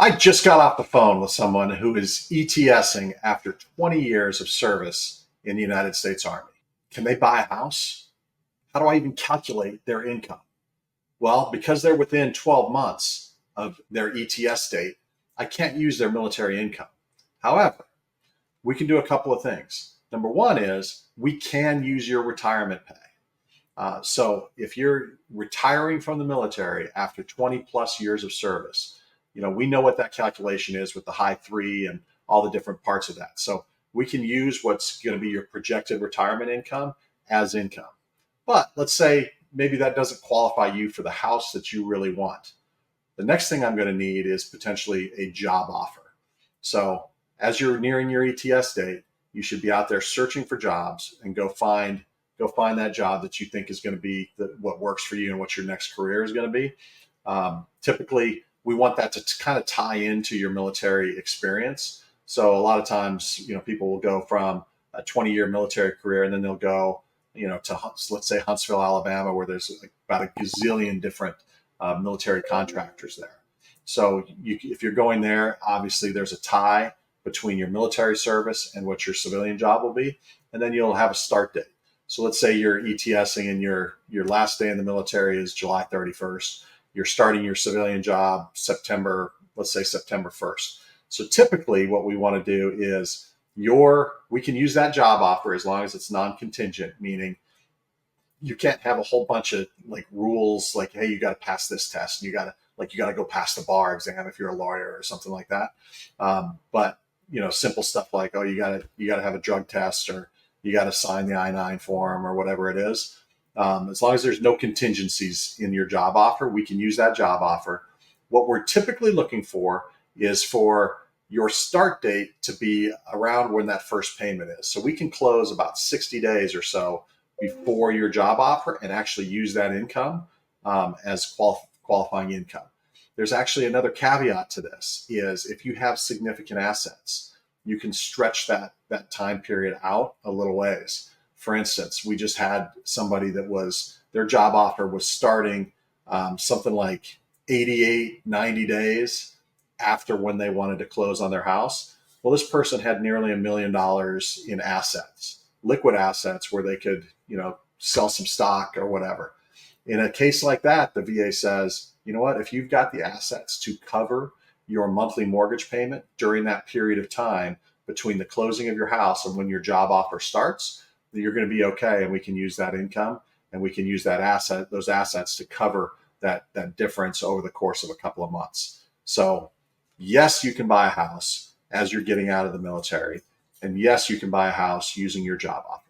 I just got off the phone with someone who is ETSing after 20 years of service in the United States Army. Can they buy a house? How do I even calculate their income? Well, because they're within 12 months of their ETS date, I can't use their military income. However, we can do a couple of things. Number one is we can use your retirement pay. So if you're retiring from the military after 20 plus years of service, we know what that calculation is with the high three and all the different parts of that. So we can use what's going to be your projected retirement income as income. But let's say maybe that doesn't qualify you for the house that you really want. The next thing I'm going to need is potentially a job offer. So as you're nearing your ETS date, you should be out there searching for jobs and go find that job that you think is going to be what works for you and what your next career is going to be. Typically, we want that to kind of tie into your military experience. So a lot of times, people will go from a 20-year military career and then they'll go, to let's say Huntsville, Alabama, where there's about a gazillion different military contractors there. So if you're going there, obviously there's a tie between your military service and what your civilian job will be, and then you'll have a start date. So let's say you're ETSing and your last day in the military is July 31st. You're starting your civilian job let's say September 1st. So typically what we want to do is we can use that job offer as long as it's non-contingent, meaning you can't have a whole bunch of rules like, hey, you got to pass this test and you got to go pass the bar exam if you're a lawyer or something like that. But simple stuff like, oh, you got to have a drug test, or you got to sign the I-9 form, or whatever it is. As long as there's no contingencies in your job offer, we can use that job offer. What we're typically looking for is for your start date to be around when that first payment is. So we can close about 60 days or so before your job offer and actually use that income as qualifying income. There's actually another caveat to this, is if you have significant assets, you can stretch that time period out a little ways. For instance, we just had somebody their job offer was starting something like 88, 90 days after when they wanted to close on their house. Well, this person had nearly $1 million in assets, liquid assets, where they could, sell some stock or whatever. In a case like that, the VA says, you know what, if you've got the assets to cover your monthly mortgage payment during that period of time between the closing of your house and when your job offer starts, you're going to be okay. And we can use that income and we can use those assets to cover that difference over the course of a couple of months. So yes, you can buy a house as you're getting out of the military. And yes, you can buy a house using your job offer.